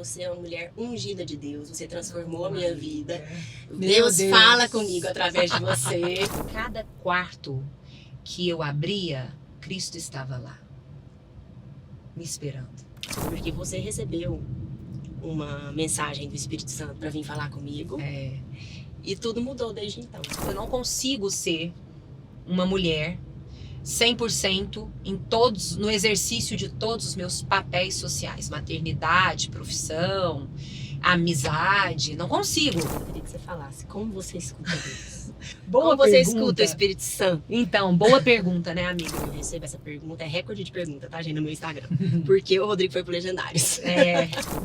você é uma mulher ungida de Deus, você transformou a minha vida. Meu Deus fala comigo através de você. Cada quarto que eu abria, Cristo estava lá, me esperando. Porque você recebeu uma mensagem do Espírito Santo para vir falar comigo. E tudo mudou desde então. Eu não consigo ser uma mulher 100% no exercício de todos os meus papéis sociais. Maternidade, profissão, amizade. Não consigo. Eu queria que você falasse como você escuta Deus. Boa Como você pergunta. escuta o Espírito Santo? Então, boa pergunta, né, amiga? Eu recebo essa pergunta, é recorde de pergunta, tá, gente, no meu Instagram. Porque o Rodrigo foi pro Legendários.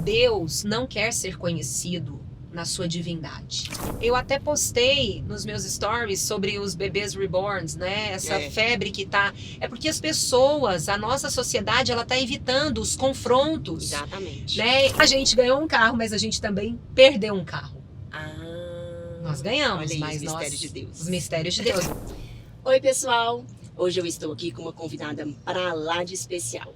Deus não quer ser conhecido na sua divindade. Eu até postei nos meus stories sobre os bebês reborns, né? Essa febre que tá... É porque as pessoas, a nossa sociedade, ela tá evitando os confrontos. Exatamente. Né? A gente ganhou um carro, mas a gente também perdeu um carro. Nós ganhamos, olha aí, mas os mistérios de Deus. Os mistérios de Deus. Oi, pessoal! Hoje eu estou aqui com uma convidada pra lá de especial.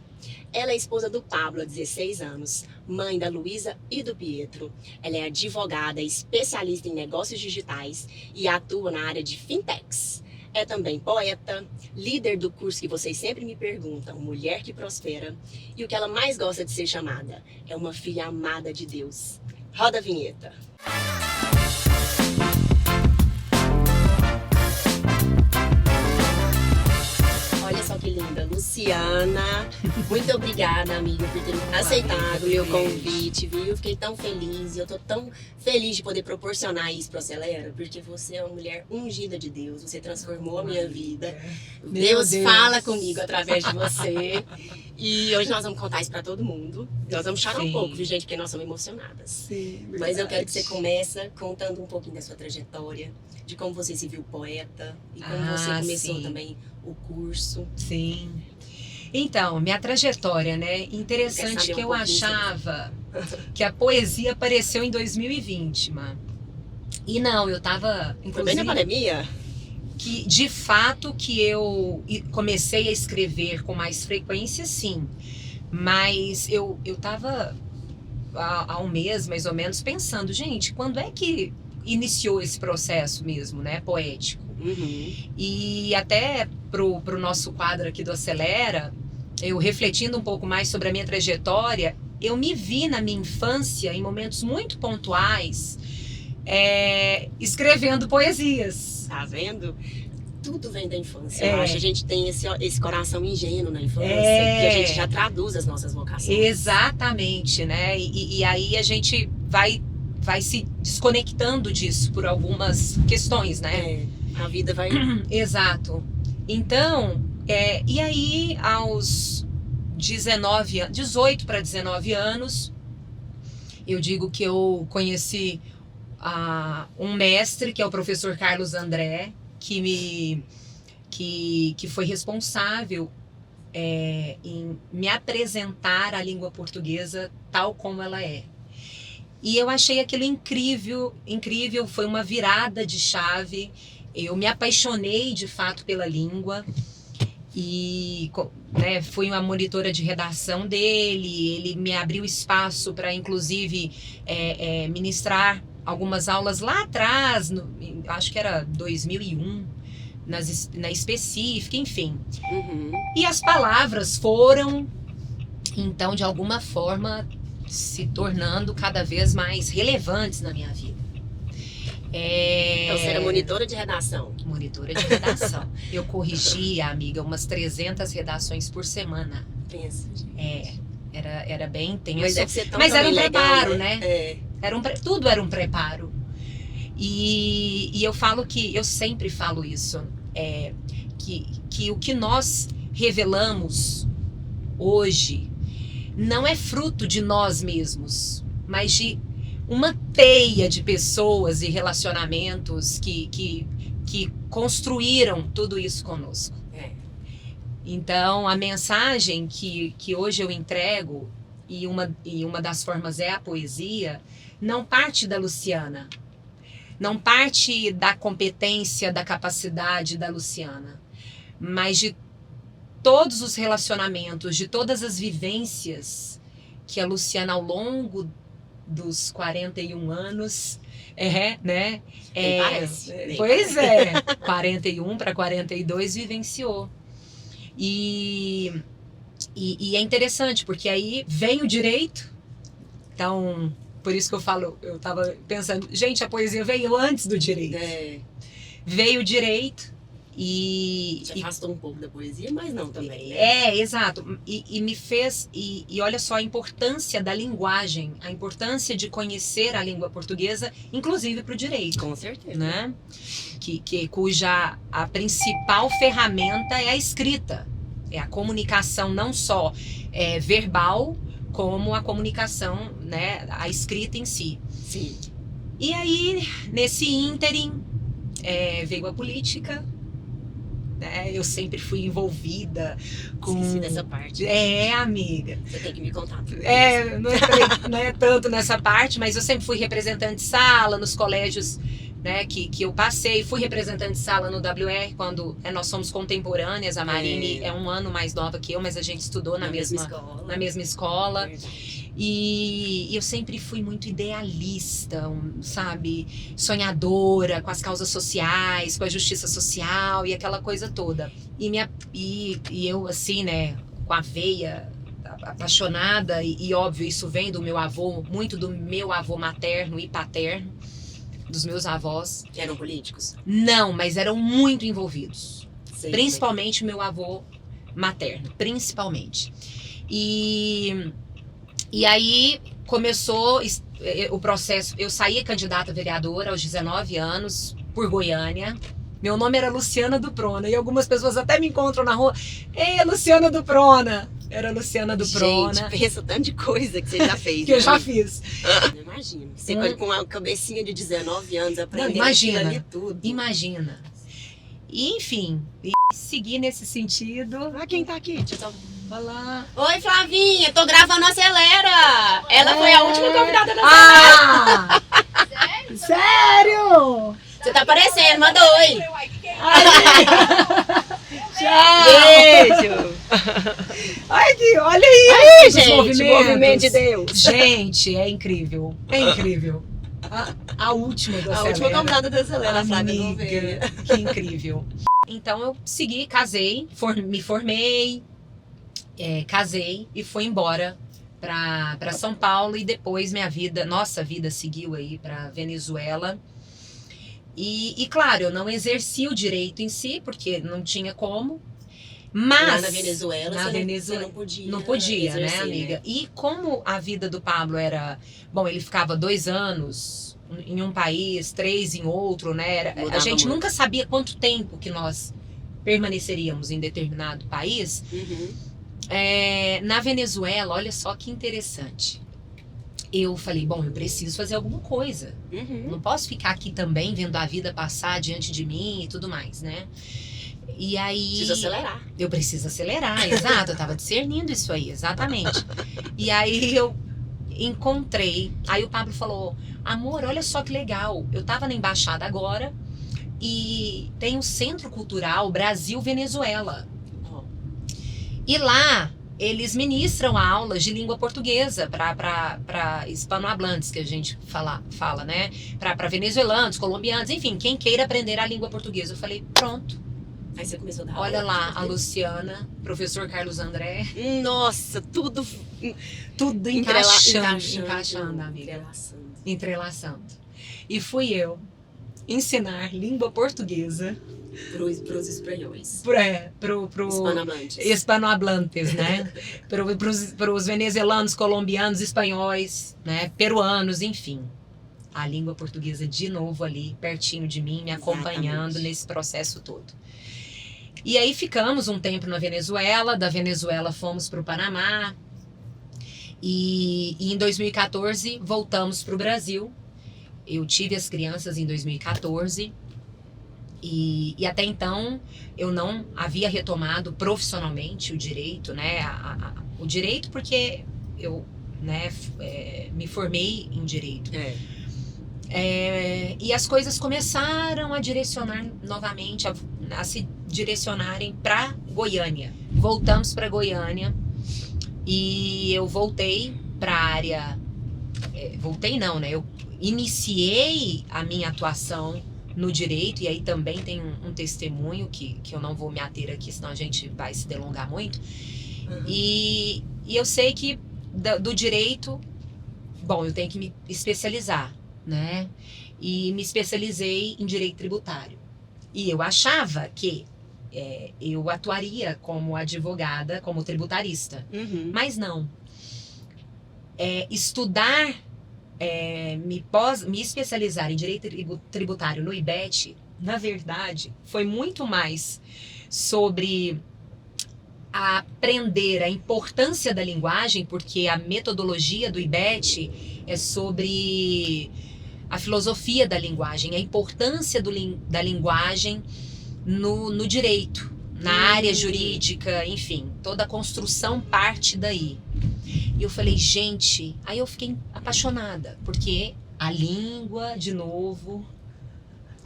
Ela é esposa do Pablo há 16 anos, mãe da Luísa e do Pietro. Ela é advogada, especialista em negócios digitais e atua na área de fintechs. É também poeta, líder do curso que vocês sempre me perguntam, Mulher que Prospera. E o que ela mais gosta de ser chamada é uma filha amada de Deus. Roda a vinheta. Olha só que linda, Luciana. Muito obrigada, amiga, por ter aceitado o meu convite, viu? Eu fiquei tão feliz, eu tô tão feliz de poder proporcionar isso pro Acelera, porque você é uma mulher ungida de Deus, você transformou a minha vida. Deus fala comigo através de você. E hoje nós vamos contar isso pra todo mundo. Nós vamos chorar um pouco, viu, gente, porque nós somos emocionadas. Sim, mas eu quero que você comece contando um pouquinho da sua trajetória, de como você se viu poeta e como você começou também o curso. Sim. Então, minha trajetória, né? Interessante que eu achava que a poesia apareceu em 2020, mano. E não, eu tava, inclusive... Foi bem na pandemia? Que, de fato, que eu comecei a escrever com mais frequência, sim. Mas eu tava há um mês, mais ou menos, pensando, gente, quando é que iniciou esse processo mesmo, né, poético? E até pro nosso quadro aqui do Acelera, eu refletindo um pouco mais sobre a minha trajetória, eu me vi na minha infância, em momentos muito pontuais, escrevendo poesias. Tá vendo? Tudo vem da infância, eu acho. A gente tem esse coração ingênuo na infância, que a gente já traduz as nossas vocações. Exatamente, né? E aí a gente vai se desconectando disso por algumas questões, né? A vida vai... Exato. Então, e aí aos 18 para 19 anos, eu digo que eu conheci um mestre, que é o professor Carlos André, que foi responsável em me apresentar a língua portuguesa tal como ela é. E eu achei aquilo incrível, foi uma virada de chave. Eu me apaixonei de fato pela língua e né, fui uma monitora de redação dele. Ele me abriu espaço para, inclusive, ministrar algumas aulas lá atrás, acho que era 2001, na específica, enfim. E as palavras foram, então, de alguma forma, se tornando cada vez mais relevantes na minha vida. Então você era monitora de redação? Monitora de redação. Eu corrigia, amiga, umas 300 redações por semana. Pensa, gente. Era bem intenso. Mas deve ser tão Mas era um legal, preparo, né? Tudo era um preparo. E eu falo que, eu sempre falo isso, que o que nós revelamos hoje não é fruto de nós mesmos, mas de uma teia de pessoas e relacionamentos que construíram tudo isso conosco. Então, a mensagem que hoje eu entrego, e uma das formas é a poesia, não parte da Luciana, não parte da competência, da capacidade da Luciana, mas de todos os relacionamentos, de todas as vivências que a Luciana, ao longo dos 41 anos, né? Nem parece, nem Pois é, 41 para 42 vivenciou. E é interessante, porque aí vem o direito, então, por isso que eu falo, eu tava pensando, gente, a poesia veio antes do direito. Veio o direito Te afastou um pouco da poesia, mas não também, né? Exato. E me fez, e olha só a importância da linguagem, a importância de conhecer a língua portuguesa, inclusive para o direito. Com certeza. Né? Cuja a principal ferramenta é a escrita. É a comunicação não só verbal, como a comunicação, né, a escrita em si. Sim. E aí, nesse ínterim, veio a política. Eu sempre fui envolvida com... Esqueci dessa parte. Amiga. Você tem que me contar tudo Não é tanto nessa parte, mas eu sempre fui representante de sala nos colégios, né, que eu passei. Fui representante de sala no WR, quando nós somos contemporâneas. A Marine é um ano mais nova que eu, mas a gente estudou na mesma escola. E eu sempre fui muito idealista, sabe? Sonhadora com as causas sociais, com a justiça social e aquela coisa toda. E eu, assim, né, com a veia apaixonada, e óbvio, isso vem do meu avô, muito do meu avô materno e paterno, dos meus avós. Eram políticos? Não, mas eram muito envolvidos. Sei, principalmente meu avô materno, principalmente. E aí começou o processo. Eu saí candidata a vereadora aos 19 anos, por Goiânia. Meu nome era Luciana Duprona, e algumas pessoas até me encontram na rua. Ei, Luciana Duprona! Era Luciana Duprona. Gente, pensa tanto de coisa que você já fez. Que eu já fiz. Não imagino. Você com uma cabecinha de 19 anos aprendendo imagina, aquilo ali tudo. Imagina. E, enfim, seguir nesse sentido. Ah, quem tá aqui? Deixa eu falar. Oi, Flavinha, tô gravando Acelera. Ela foi a última convidada da Acelera. Sério? Você tá aparecendo, manda oi. Tchau. Beijo. Olha aí, gente, movimento de Deus. Gente, é incrível. É incrível. A última do Acelera. A última convidada da Acelera, Flávia Gouveia. Que incrível. Então eu segui, casei, me formei, casei e fui embora para São Paulo, e depois nossa vida seguiu aí para Venezuela. E claro, eu não exerci o direito em si, porque não tinha como. Mas lá na Venezuela, você não podia. Não podia, exercer, né, amiga? E como a vida do Pablo era... Bom, ele ficava 2 anos em um país, 3 em outro, né? A gente nunca sabia quanto tempo que nós permaneceríamos em determinado país. Uhum. Na Venezuela, olha só que interessante. Eu falei, bom, eu preciso fazer alguma coisa. Uhum. Não posso ficar aqui também vendo a vida passar diante de mim e tudo mais, né? E aí... Preciso acelerar. Eu preciso acelerar, exato. Eu tava discernindo isso aí, exatamente. E aí eu encontrei... Aí o Pablo falou, amor, olha só que legal. Eu tava na embaixada agora e tem um Centro Cultural Brasil-Venezuela. Oh. E lá... eles ministram aulas de língua portuguesa para hispanohablantes, que a gente fala, né? Para venezuelanos, colombianos, enfim, quem queira aprender a língua portuguesa. Eu falei, pronto. Aí você começou a dar Olha aula, lá, a Luciana, professor Carlos André. Nossa, tudo encaixando, amiga. Entrelaçando. E fui eu ensinar língua portuguesa pros espanhóis. Hispanohablantes, né? Pros venezuelanos, colombianos, espanhóis, né? Peruanos, enfim. A língua portuguesa de novo ali, pertinho de mim, me acompanhando nesse processo todo. E aí ficamos um tempo na Venezuela, da Venezuela fomos para o Panamá, e em 2014 voltamos para o Brasil. Eu tive as crianças em 2014, e até então eu não havia retomado profissionalmente o direito, né? O direito porque eu, né, me formei em direito. E as coisas começaram a direcionar novamente, a se direcionarem para Goiânia. Voltamos para Goiânia e eu voltei para a área voltei não, né? Eu iniciei a minha atuação no direito, e aí também tem um testemunho que eu não vou me ater aqui, senão a gente vai se delongar muito. Uhum. E eu sei que do direito, bom, eu tenho que me especializar, né? E me especializei em direito tributário. E eu achava que eu atuaria como advogada, como tributarista. Uhum. Mas não. Estudar, me especializar em direito tributário no IBET, na verdade, foi muito mais sobre aprender a importância da linguagem, porque a metodologia do IBET é sobre a filosofia da linguagem, a importância da linguagem no direito, na área jurídica, enfim, toda a construção parte daí. E eu falei, gente, aí eu fiquei apaixonada, porque a língua, de novo,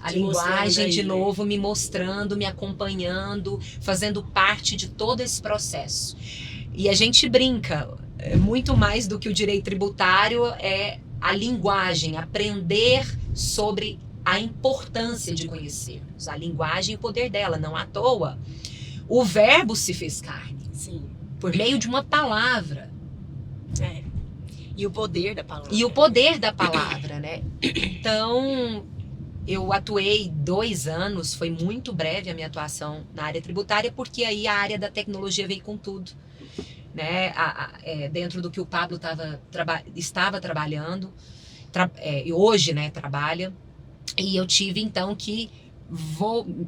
a linguagem, de novo, me mostrando, me acompanhando, fazendo parte de todo esse processo. E a gente brinca, muito mais do que o direito tributário, é a linguagem, aprender sobre a importância de conhecermos a linguagem e o poder dela. Não à toa, o verbo se fez carne. Sim. Por meio de uma palavra. E o poder da palavra. E o poder da palavra, né? Então, eu atuei 2 anos, foi muito breve a minha atuação na área tributária, porque aí a área da tecnologia veio com tudo, né? Dentro do que o Pablo estava trabalhando, e hoje, né, trabalha, e eu tive então que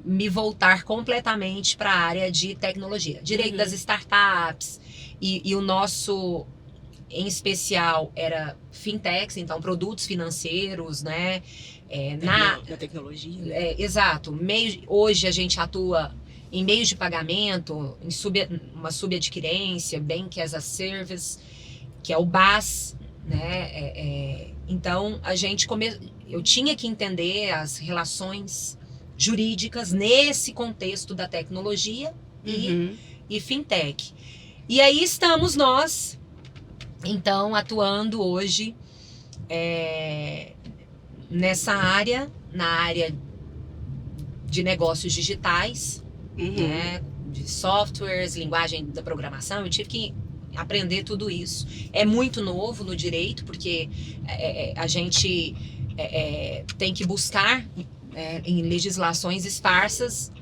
me voltar completamente para a área de tecnologia, direito das startups, e o nosso, em especial, era fintechs, então produtos financeiros, né? Na tecnologia. Exato. Hoje a gente atua em meios de pagamento, em uma subadquirência, Bank as a Service, que é o BaaS, né? Então eu tinha que entender as relações jurídicas nesse contexto da tecnologia e fintech. E aí estamos nós, então, atuando hoje nessa área, na área de negócios digitais, né, de softwares, linguagem da programação. Eu tive que aprender tudo isso. É muito novo no direito, porque a gente tem que buscar em legislações esparsas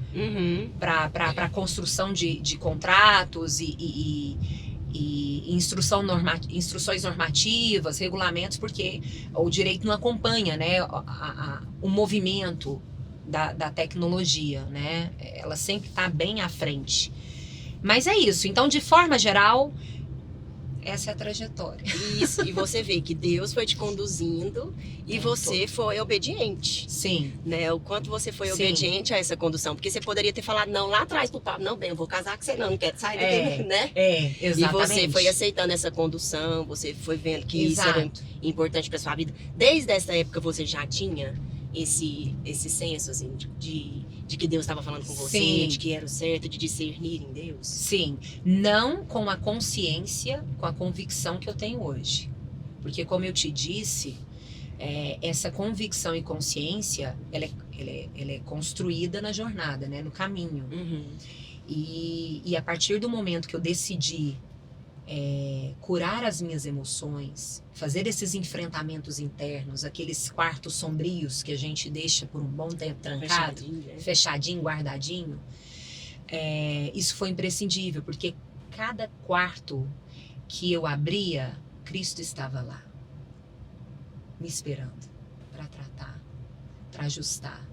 para a construção de contratos e instruções normativas, regulamentos, porque o direito não acompanha, né, o movimento da tecnologia, né? Ela sempre está bem à frente. Mas é isso. Então, de forma geral, essa é a trajetória. Isso, e você vê que Deus foi te conduzindo e você foi obediente. Sim. Né? O quanto você foi obediente a essa condução. Porque você poderia ter falado não lá atrás pro Pablo. Não, bem, eu vou casar com você, não quero sair daqui, né? Exatamente. E você foi aceitando essa condução, você foi vendo que isso era importante para sua vida. Desde essa época você já tinha esse senso, assim, de que Deus estava falando com você, de que era o certo, de discernir em Deus? Sim. Não com a consciência, com a convicção que eu tenho hoje. Porque, como eu te disse, essa convicção e consciência, ela é construída na jornada, né? No caminho. E a partir do momento que eu decidi curar as minhas emoções, fazer esses enfrentamentos internos, aqueles quartos sombrios que a gente deixa por um bom tempo trancado, fechadinho, guardadinho, isso foi imprescindível, porque cada quarto que eu abria, Cristo estava lá, me esperando para tratar, para ajustar,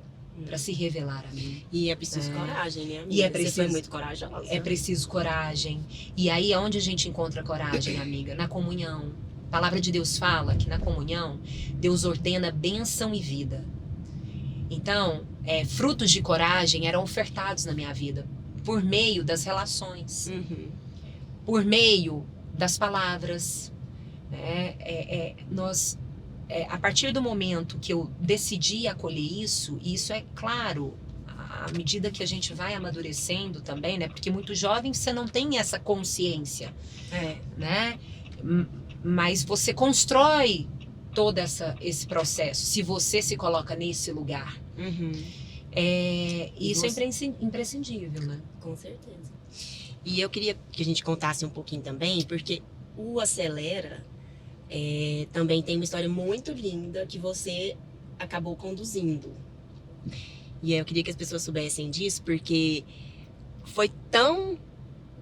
para se revelar a mim. E é preciso coragem, né, amiga? E é preciso, você foi muito corajosa. É preciso coragem. E aí, onde a gente encontra coragem, amiga? Na comunhão. A palavra de Deus fala que na comunhão, Deus ordena bênção e vida. Então, frutos de coragem eram ofertados na minha vida por meio das relações, por meio das palavras. A partir do momento que eu decidi acolher isso, e isso é claro, à medida que a gente vai amadurecendo também, né? Porque muito jovem você não tem essa consciência, né? Mas você constrói todo esse processo, se você se coloca nesse lugar. Uhum. Isso é imprescindível, né? Com certeza. E eu queria que a gente contasse um pouquinho também, porque o Acelera também tem uma história muito linda que você acabou conduzindo. E eu queria que as pessoas soubessem disso, porque foi tão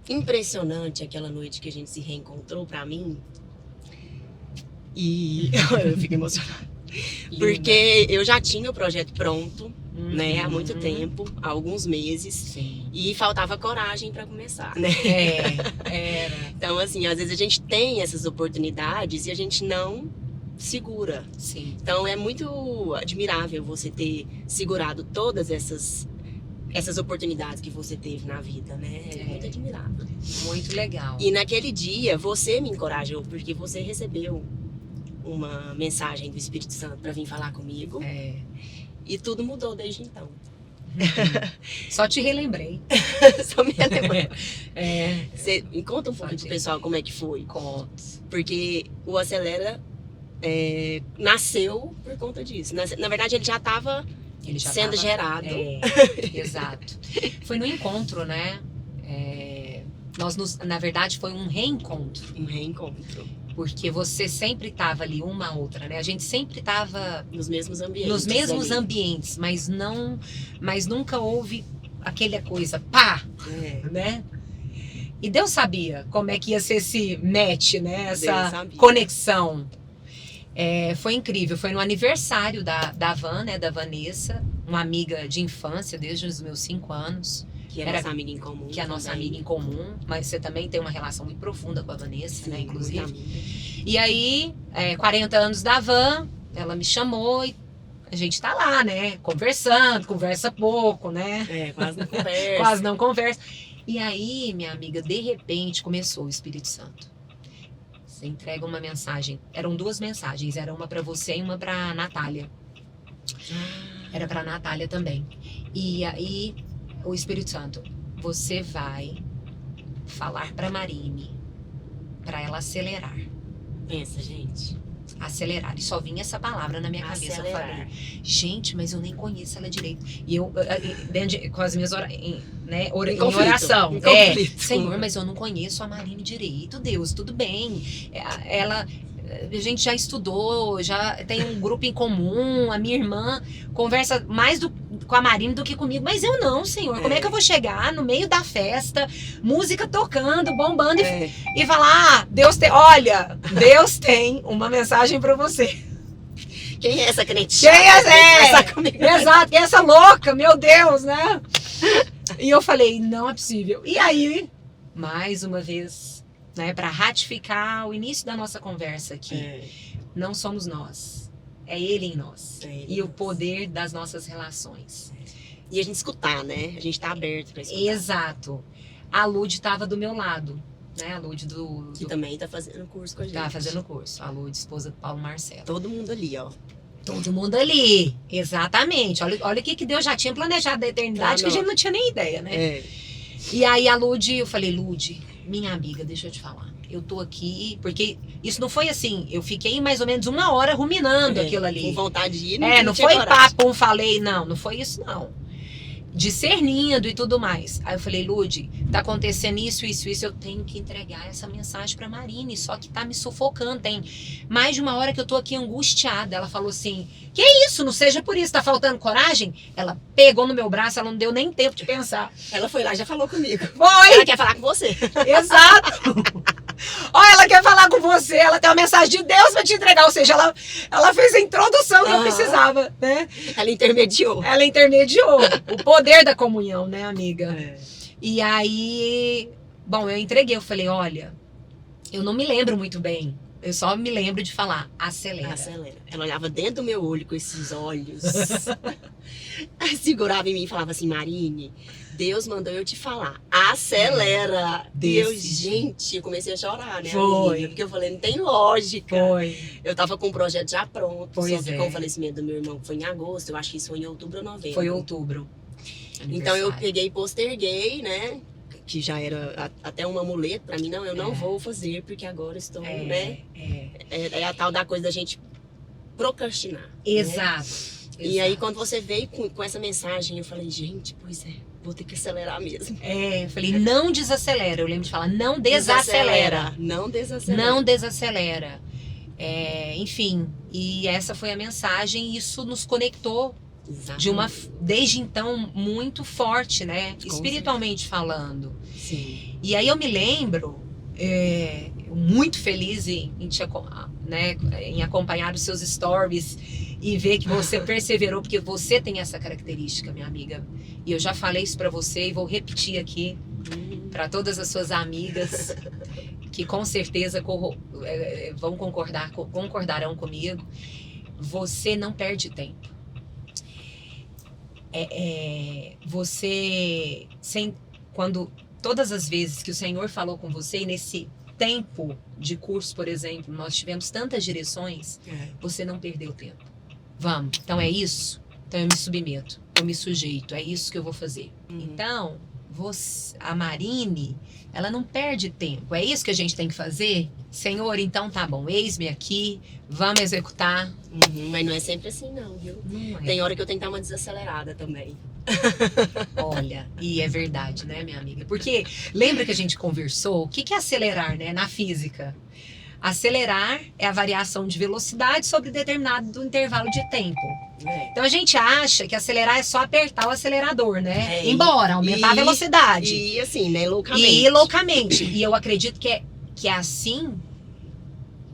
impressionante aquela noite que a gente se reencontrou pra mim. E eu fico emocionada. Porque eu já tinha o projeto pronto, né, há muito tempo, há alguns meses. Sim. E faltava coragem pra começar, né? Era. Então, assim, às vezes a gente tem essas oportunidades e a gente não segura. Sim. Então, é muito admirável você ter segurado todas essas oportunidades que você teve na vida, né? É muito admirável. Muito legal. E naquele dia, você me encorajou, porque você recebeu uma mensagem do Espírito Santo para vir falar comigo. E tudo mudou desde então. Só te relembrei. Só me relembrei. Você me conta um pouco pro pessoal como é que foi. Conto. Porque o Acelera nasceu por conta disso. Na verdade, ele já estava sendo gerado. Exato. Foi no encontro, né? Na verdade, foi um reencontro. Um reencontro. Porque você sempre estava ali, uma outra, né? A gente sempre estava nos mesmos ambientes. Nos mesmos ambientes, mas nunca houve aquela coisa, pá, né? E Deus sabia como é que ia ser esse match, né? Essa conexão. Foi incrível. Foi no aniversário da Van, né? Da Vanessa, uma amiga de infância, desde os meus 5 anos. Que é nossa amiga em comum. Que é a nossa amiga em comum, mas você também tem uma relação muito profunda com a Vanessa, sim, né? Inclusive. E aí, 40 anos da Van, ela me chamou e a gente tá lá, né? Conversando, conversa pouco, né? Quase não conversa. Quase não conversa. E aí, minha amiga, de repente começou o Espírito Santo. Você entrega uma mensagem. Eram 2 mensagens, era uma pra você e uma pra Natália. Era pra Natália também. E aí, o Espírito Santo, você vai falar pra Marine, pra ela acelerar. Pensa, gente. Acelerar. E só vinha essa palavra na minha cabeça. Eu falei, gente, mas eu nem conheço ela direito. E eu, com as minhas em oração. Senhor, mas eu não conheço a Marine direito, Deus, tudo bem. A gente já estudou, já tem um grupo em comum, a minha irmã conversa mais com a Marine do que comigo, mas eu não, Senhor, como é que eu vou chegar no meio da festa, música tocando, bombando e falar, Deus tem uma mensagem pra você. Quem é essa crentinha? Quem é exato, quem é essa louca, meu Deus, né? E eu falei, não é possível. E aí, mais uma vez, né, para ratificar o início da nossa conversa aqui, não somos nós, é Ele em nós. E o poder das nossas relações. E a gente escutar, né? A gente tá aberto pra escutar. Exato. A Lud estava do meu lado, né? A Lud que também tá fazendo curso com a gente. Tá fazendo curso. A Lud, esposa do Paulo Marcelo. Todo mundo ali, ó. Todo mundo ali, exatamente. Olha o que Deus já tinha planejado da eternidade, que a gente não tinha nem ideia, né? E aí a Lud, eu falei, Lud, minha amiga, deixa eu te falar. Eu tô aqui, porque isso não foi assim, eu fiquei mais ou menos 1 hora ruminando aquilo ali. Com vontade de ir, não foi papo, falei, não foi isso não. Discernindo e tudo mais. Aí eu falei, Lud, tá acontecendo isso, eu tenho que entregar essa mensagem pra Marine, só que tá me sufocando, tem mais de 1 hora que eu tô aqui angustiada. Ela falou assim, que isso, não seja por isso, tá faltando coragem? Ela pegou no meu braço, ela não deu nem tempo de pensar. Ela foi lá e já falou comigo. Foi! Ela quer falar com você. Exato! Olha, ela quer falar com você, ela tem uma mensagem de Deus pra te entregar, ou seja, ela fez a introdução que eu precisava, né? Ela intermediou. O poder da comunhão, né, amiga? E aí, bom, eu entreguei, eu falei, olha, eu não me lembro muito bem, eu só me lembro de falar, acelera. Ela olhava dentro do meu olho com esses olhos, segurava em mim e falava assim, Marine, Deus mandou eu te falar, acelera. Gente, eu comecei a chorar, né, amiga? Porque eu falei, não tem lógica. Eu tava com o projeto já pronto, só que com o falecimento do meu irmão, que foi em agosto, eu acho que isso foi em outubro ou novembro. Foi em outubro. Então eu peguei e posterguei, né, que já era até um amuleto pra mim, não, eu não vou fazer, porque agora estou, né, é a tal da coisa da gente procrastinar. Né? Exato. E aí, quando você veio com essa mensagem, eu falei, gente, pois é, vou ter que acelerar mesmo. Eu falei, não desacelera. Eu lembro de falar, não desacelera. Não desacelera. Não desacelera. Enfim, e essa foi a mensagem, e isso nos conectou desde então, muito forte, né? Espiritualmente falando. Sim. E aí eu me lembro, muito feliz em acompanhar os seus stories e ver que você perseverou, porque você tem essa característica, minha amiga. E eu já falei isso pra você e vou repetir aqui para todas as suas amigas que com certeza vão concordarão comigo. Você não perde tempo. Quando todas as vezes que o Senhor falou com você, e nesse tempo de curso, por exemplo, nós tivemos tantas direções, você não perdeu tempo. Vamos, então é isso? Então eu me submeto, eu me sujeito, é isso que eu vou fazer. Então, a Marine, ela não perde tempo. É isso que a gente tem que fazer? Senhor, então tá bom, eis-me aqui, vamos executar. Mas não é sempre assim não, viu? Não é. Tem hora que eu tenho que dar uma desacelerada também. Olha, e é verdade, né, minha amiga? Porque lembra que a gente conversou? O que é acelerar, né, na física? Acelerar é a variação de velocidade sobre determinado intervalo de tempo. Então a gente acha que acelerar é só apertar o acelerador, né? Embora, aumentar a velocidade. E assim, né? Loucamente. E loucamente. E eu acredito que é assim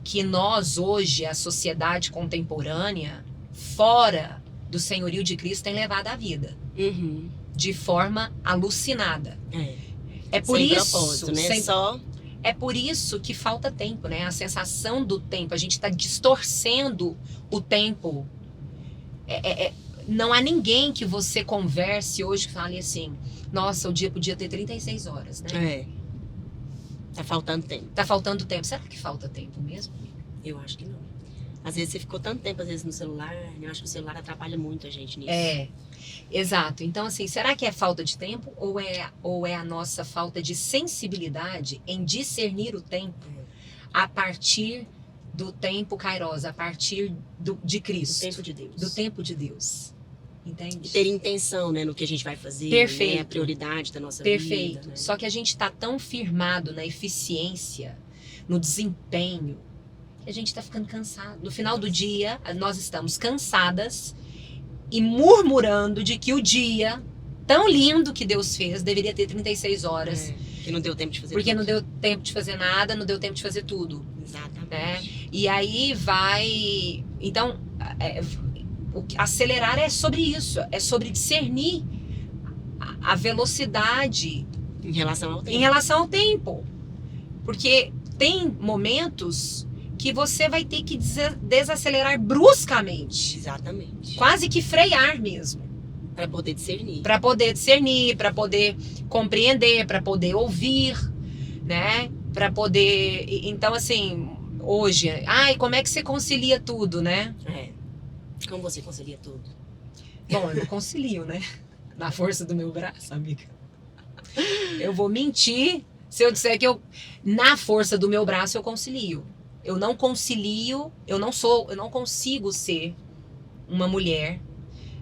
que nós hoje, a sociedade contemporânea, fora do senhorio de Cristo, tem levado a vida. De forma alucinada. É por sem isso, propósito, né? É por isso que falta tempo, né? A sensação do tempo. A gente está distorcendo o tempo. Não há ninguém que você converse hoje que fale assim, nossa, o dia podia ter 36 horas, né? Tá faltando tempo. Tá faltando tempo. Será que falta tempo mesmo? Eu acho que não. Às vezes você ficou tanto tempo, às vezes, no celular. Eu acho que o celular atrapalha muito a gente nisso. Exato. Então, assim, será que é falta de tempo ou é a nossa falta de sensibilidade em discernir o tempo a partir do tempo Kairos, a partir de Cristo? Do tempo de Deus. Do tempo de Deus. Entende? E ter intenção, né, no que a gente vai fazer. Perfeito. Né, a prioridade da nossa Perfeito. vida. Né? Só que a gente está tão firmado na eficiência, no desempenho, que a gente está ficando cansado. No final do dia, nós estamos cansadas e murmurando de que o dia tão lindo que Deus fez deveria ter 36 horas. Que não deu tempo de fazer porque tudo. não deu tempo de fazer nada, não deu tempo de fazer tudo. Exatamente. Né? E aí vai... Então, acelerar é sobre isso. É sobre discernir a velocidade em relação ao tempo. Porque tem momentos que você vai ter que desacelerar bruscamente. Exatamente. Quase que frear mesmo. Para poder discernir. Para poder discernir, para poder compreender, para poder ouvir, né? Para poder... Então, assim, hoje... como é que você concilia tudo, né? Como você concilia tudo? Bom, eu não concilio, né? Na força do meu braço, amiga. Eu vou mentir se eu disser que na força do meu braço eu concilio. Eu não concilio, eu não consigo ser uma mulher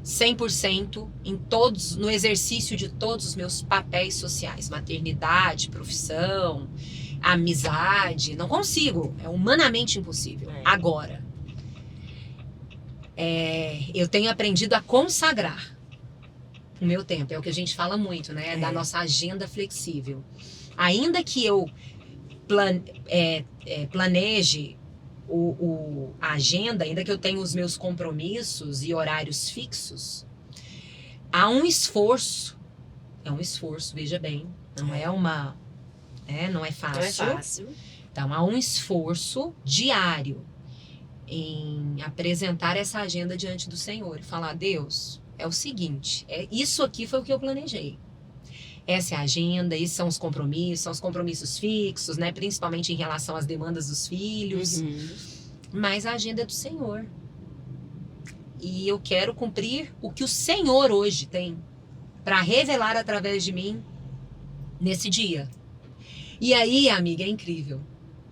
100% no exercício de todos os meus papéis sociais. Maternidade, profissão, amizade. Não consigo. É humanamente impossível. Agora, eu tenho aprendido a consagrar o meu tempo. É o que a gente fala muito, né? Da nossa agenda flexível. Ainda que eu planeje a agenda, ainda que eu tenha os meus compromissos e horários fixos, há um esforço. É um esforço, veja bem. Não é fácil. Não é fácil. Então, há um esforço diário em apresentar essa agenda diante do Senhor e falar, Deus, é o seguinte, isso aqui foi o que eu planejei. Essa é a agenda, esses são os compromissos fixos, né? Principalmente em relação às demandas dos filhos. Mas a agenda é do Senhor. E eu quero cumprir o que o Senhor hoje tem para revelar através de mim nesse dia. E aí, amiga, é incrível.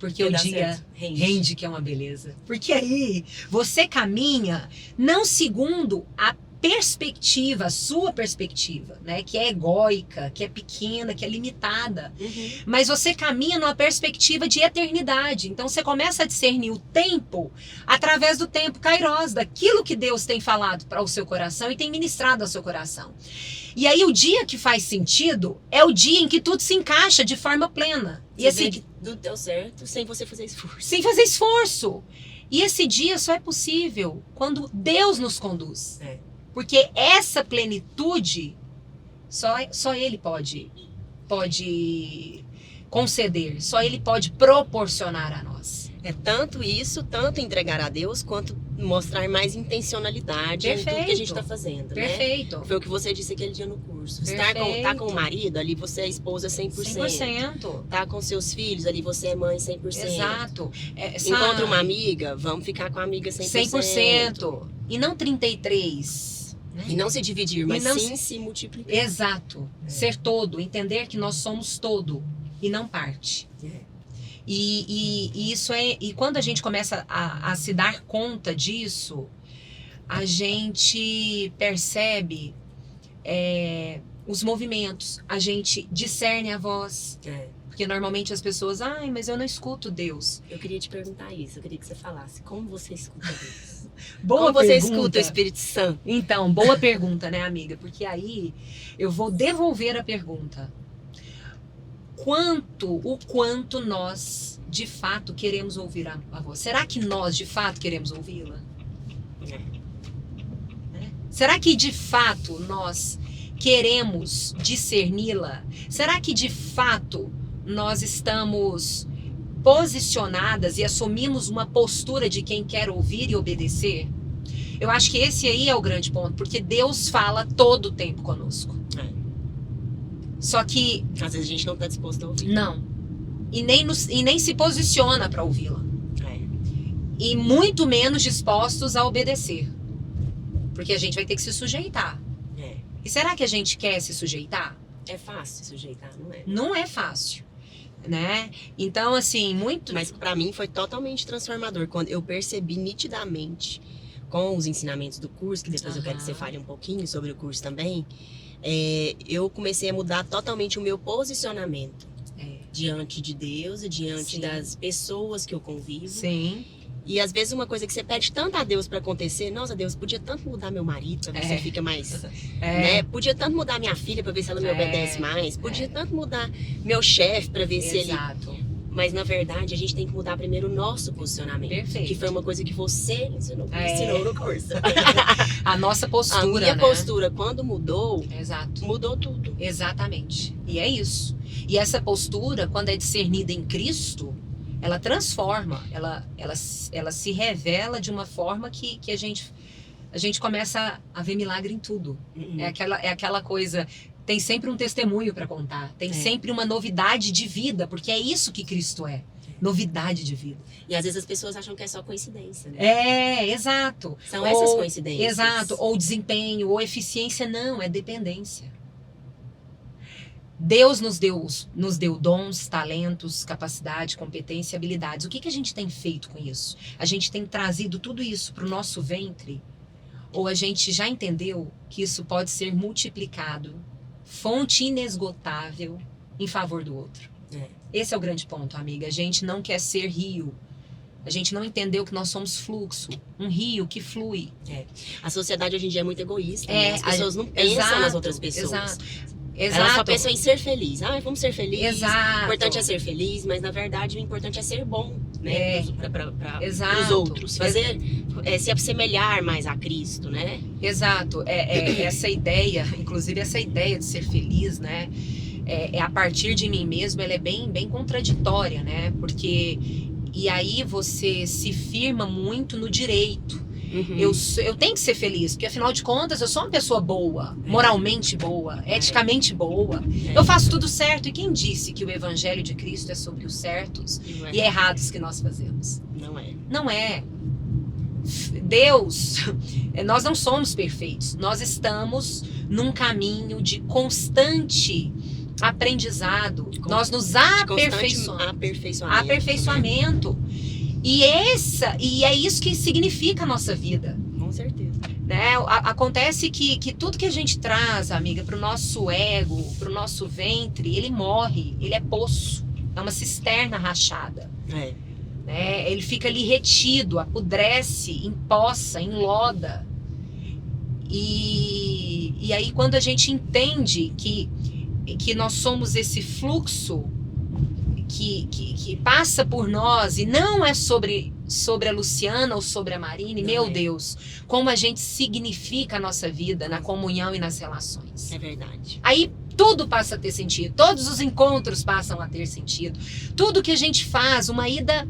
Porque o dá dia certo. rende, que é uma beleza. Porque aí você caminha não segundo a perspectiva, a sua perspectiva, né? Que é egóica, que é pequena, que é limitada. Uhum. Mas você caminha numa perspectiva de eternidade. Então você começa a discernir o tempo através do tempo kairos, daquilo que Deus tem falado para o seu coração e tem ministrado ao seu coração. E aí o dia que faz sentido é o dia em que tudo se encaixa de forma plena. E Você assim, vê que tudo deu certo sem você fazer esforço. sem fazer esforço. E esse dia só é possível quando Deus nos conduz. É. Porque essa plenitude só Ele pode conceder, só Ele pode proporcionar a nós. É tanto isso, tanto entregar a Deus, quanto mostrar mais intencionalidade em tudo que a gente Perfeito. está fazendo, né? Perfeito. Foi o que você disse aquele dia no curso. Tá Perfeito. com o marido, ali você é esposa 100%. 100%. Tá com seus filhos, ali você é mãe 100%. Exato. Encontra uma amiga, vamos ficar com a amiga 100%. 100%. E não 33%. Né? E não se dividir, mas não sim se multiplicar. Exato. Ser todo. Entender que nós somos todo e não parte. É. E isso é. E quando a gente começa a se dar conta disso, a gente percebe os movimentos, a gente discerne a voz. É. Porque normalmente as pessoas, mas eu não escuto Deus. Eu queria te perguntar isso, eu queria que você falasse. Como você escuta Deus? Boa Como você pergunta. escuta o Espírito Santo? Então, boa pergunta, né, amiga? Porque aí eu vou devolver a pergunta. O quanto nós, de fato, queremos ouvir a voz? Será que nós, de fato, queremos ouvi-la? É. Será que, de fato, nós queremos discerni-la? Será que, de fato, nós estamos posicionadas e assumimos uma postura de quem quer ouvir e obedecer? Eu acho que esse aí é o grande ponto, porque Deus fala todo o tempo conosco. Só que Às vezes a gente não está disposto a ouvir. não. E nem se posiciona para ouvi-la. É. E muito menos dispostos a obedecer. Porque a gente vai ter que se sujeitar. É. E será que a gente quer se sujeitar? É fácil se sujeitar, não é? Não é fácil, né? Então, assim, muito... Mas pra mim foi totalmente transformador quando eu percebi nitidamente com os ensinamentos do curso, que depois eu quero que você fale um pouquinho sobre o curso também. Eu comecei a mudar totalmente o meu posicionamento diante de Deus e diante Sim. das pessoas que eu convivo. Sim. E às vezes uma coisa que você pede tanto a Deus pra acontecer, nossa, Deus, podia tanto mudar meu marido pra ver se ele fica mais, né? Podia tanto mudar minha filha pra ver se ela me obedece mais. Podia tanto mudar meu chefe pra ver se ele... Exato. Mas na verdade a gente tem que mudar primeiro o nosso posicionamento. Perfeito. Que foi uma coisa que você ensinou no curso. A nossa postura, A minha né? postura, quando mudou, Exato. mudou tudo. Exatamente. E é isso. E essa postura, quando é discernida em Cristo, ela transforma, ela se revela de uma forma que a gente começa a ver milagre em tudo. É aquela coisa, tem sempre um testemunho para contar, tem sempre uma novidade de vida, porque é isso que Cristo é. Novidade de vida. E às vezes as pessoas acham que é só coincidência, né? Exato. São essas coincidências. Exato. Ou desempenho, ou eficiência. Não, é dependência. Deus nos deu dons, talentos, capacidade, competência e habilidades. O que a gente tem feito com isso? A gente tem trazido tudo isso para o nosso ventre? Ou a gente já entendeu que isso pode ser multiplicado, fonte inesgotável, em favor do outro? Esse é o grande ponto, amiga. A gente não quer ser rio. A gente não entendeu que nós somos fluxo. Um rio que flui. A sociedade hoje em dia é muito egoísta. Né? As pessoas não pensam nas outras pessoas. Exato. Elas só pensam em ser feliz. Vamos ser felizes. Exato. O importante é ser feliz, mas na verdade o importante é ser bom, né? Para os outros. Fazer, se assemelhar mais a Cristo, né? Exato. Essa ideia, inclusive essa ideia de ser feliz, né? A partir de mim mesmo, ela é bem, bem contraditória, né? Porque e aí você se firma muito no direito. Eu tenho que ser feliz, porque afinal de contas eu sou uma pessoa boa, moralmente boa, eticamente boa. Eu faço tudo certo. E quem disse que o evangelho de Cristo é sobre os certos e errados que nós fazemos? Não é. Não é. Deus, nós não somos perfeitos. Nós estamos num caminho de constante aprendizado. Com- Nós nos de constante aperfeiçoamos. aperfeiçoamento. Aperfeiçoamento. E é isso que significa a nossa vida. Né? Com certeza. Né? Acontece que tudo que a gente traz, amiga, pro nosso ego, pro nosso ventre, ele morre, ele é poço, é uma cisterna rachada. É. Né? Ele fica ali retido, apodrece, empoça, enloda. E aí quando a gente entende que nós somos esse fluxo que passa por nós e não é sobre a Luciana ou sobre a Marine, meu Deus, como a gente significa a nossa vida na comunhão e nas relações. É verdade. Aí tudo passa a ter sentido, todos os encontros passam a ter sentido, tudo que a gente faz, uma ida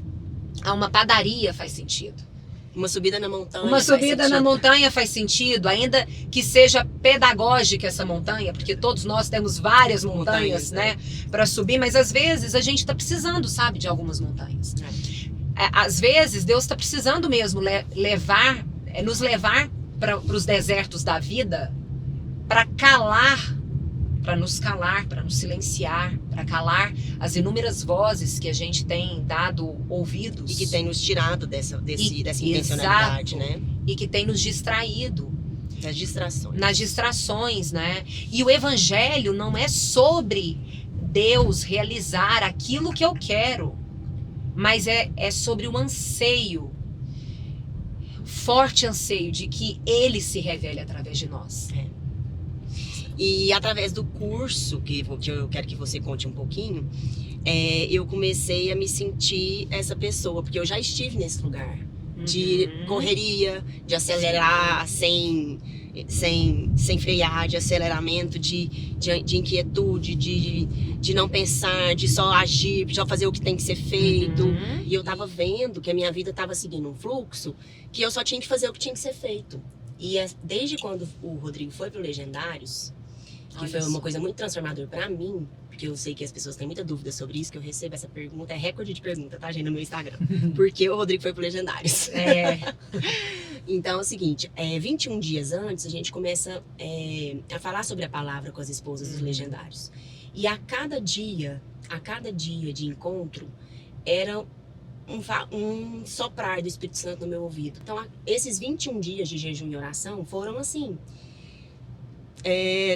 a uma padaria faz sentido. Uma subida na montanha. Uma subida na montanha faz sentido, ainda que seja pedagógica essa montanha, porque todos nós temos várias montanhas, né, para subir, mas às vezes a gente está precisando, sabe, de algumas montanhas. Às vezes Deus está precisando mesmo nos levar para os desertos da vida, para calar, para nos calar, para nos silenciar, para calar as inúmeras vozes que a gente tem dado ouvidos. E que tem nos tirado dessa intencionalidade, exato, né? E que tem nos distraído. Das distrações. Nas distrações, né? E o evangelho não é sobre Deus realizar aquilo que eu quero, mas é sobre o anseio, forte anseio de que Ele se revele através de nós. E através do curso, que eu quero que você conte um pouquinho, eu comecei a me sentir essa pessoa, porque eu já estive nesse lugar de correria, de acelerar sem frear, de aceleramento, de inquietude, de não pensar, de só agir, de só fazer o que tem que ser feito. E eu tava vendo que a minha vida tava seguindo um fluxo que eu só tinha que fazer o que tinha que ser feito. E desde quando o Rodrigo foi pro Legendários, que foi uma coisa muito transformadora pra mim, porque eu sei que as pessoas têm muita dúvida sobre isso, que eu recebo essa pergunta, é recorde de pergunta, tá, gente, no meu Instagram. Por que o Rodrigo foi pro Legendários? Então é o seguinte, 21 dias antes, a gente começa a falar sobre a palavra com as esposas dos Legendários. E a cada dia de encontro, era um soprar do Espírito Santo no meu ouvido. Então, esses 21 dias de jejum e oração foram assim...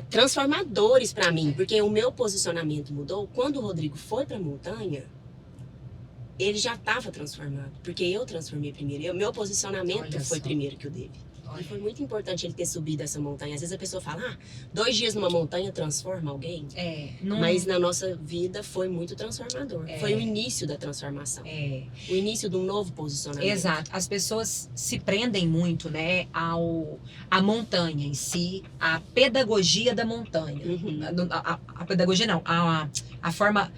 transformadores para mim, porque o meu posicionamento mudou. Quando o Rodrigo foi para a montanha, ele já estava transformado, porque eu transformei primeiro. Meu posicionamento foi primeiro que o dele. E foi muito importante ele ter subido essa montanha. Às vezes a pessoa fala, 2 dias numa montanha transforma alguém. Mas na nossa vida foi muito transformador. Foi o início da transformação. O início de um novo posicionamento. Exato. As pessoas se prendem muito, né, à montanha em si, à pedagogia da montanha. A pedagogia não, a forma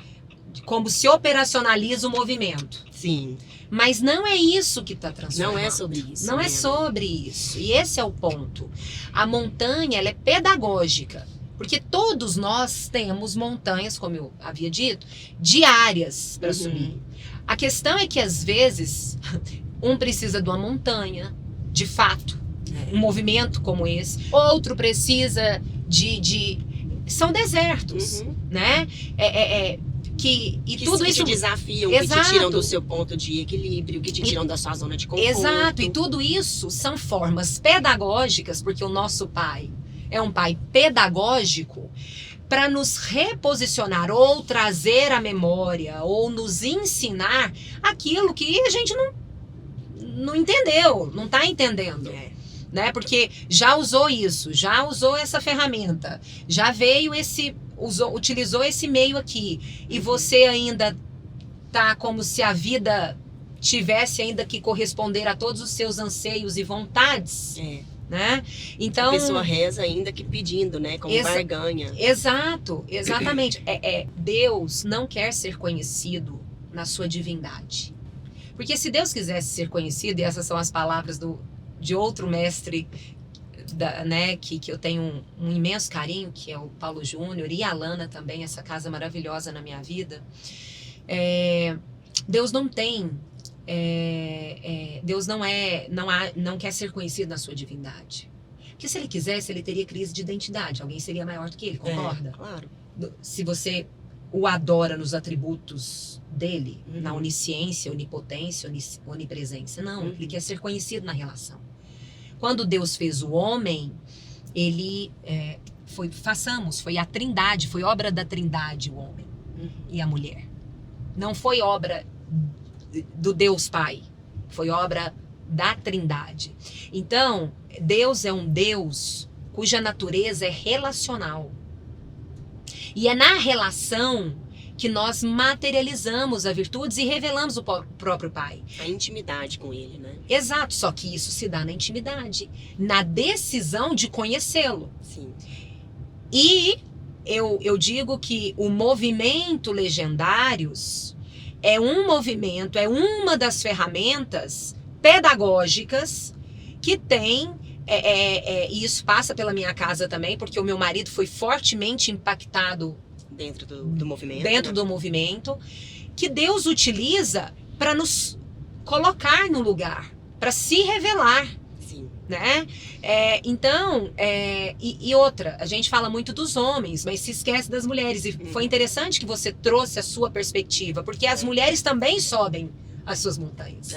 de como se operacionaliza o movimento. Sim. Mas não é isso que está transformando. Não é sobre isso. Não é sobre isso. E esse é o ponto. A montanha, ela é pedagógica. Porque todos nós temos montanhas, como eu havia dito, diárias para subir. A questão é que, às vezes, um precisa de uma montanha, de fato, um movimento como esse. Outro precisa são desertos, né? Que tudo isso te desafiam, que te tiram do seu ponto de equilíbrio, que te tiram da sua zona de conforto. Exato, e tudo isso são formas pedagógicas, porque o nosso pai é um pai pedagógico, para nos reposicionar ou trazer à memória ou nos ensinar aquilo que a gente não entendeu, não está entendendo. Né? Porque já usou isso, já usou essa ferramenta, já veio utilizou esse meio aqui, e você ainda tá como se a vida tivesse ainda que corresponder a todos os seus anseios e vontades, né? Então, a pessoa reza ainda que pedindo, né? Como barganha. Exato, exatamente. Deus não quer ser conhecido na sua divindade. Porque se Deus quisesse ser conhecido, e essas são as palavras de outro mestre, né, que eu tenho um imenso carinho, que é o Paulo Júnior, e a Lana também, essa casa maravilhosa na minha vida. Deus não tem, Deus não quer ser conhecido na sua divindade. Porque se ele quisesse, ele teria crise de identidade. Alguém seria maior do que ele, concorda? Claro. se você o adora nos atributos dele, Uhum. na onisciência, onipotência, onipresença. Não, Uhum. ele quer ser conhecido na relação. Quando Deus fez o homem, ele foi a trindade, foi obra da trindade o homem Uhum. e a mulher. Não foi obra do Deus Pai, foi obra da trindade. Então, Deus é um Deus cuja natureza é relacional. E é na relação que nós materializamos as virtudes e revelamos o próprio Pai. A intimidade com ele, né? Exato, só que isso se dá na intimidade, na decisão de conhecê-lo. Sim. E eu digo que o movimento Legendários é um movimento, é uma das ferramentas pedagógicas que tem, e isso passa pela minha casa também, porque o meu marido foi fortemente impactado Dentro do movimento. dentro né? do movimento, que Deus utiliza para nos colocar no lugar, para se revelar, Sim. né? Então, e outra, a gente fala muito dos homens, mas se esquece das mulheres. E foi interessante que você trouxe a sua perspectiva, porque as mulheres também sobem as suas montanhas,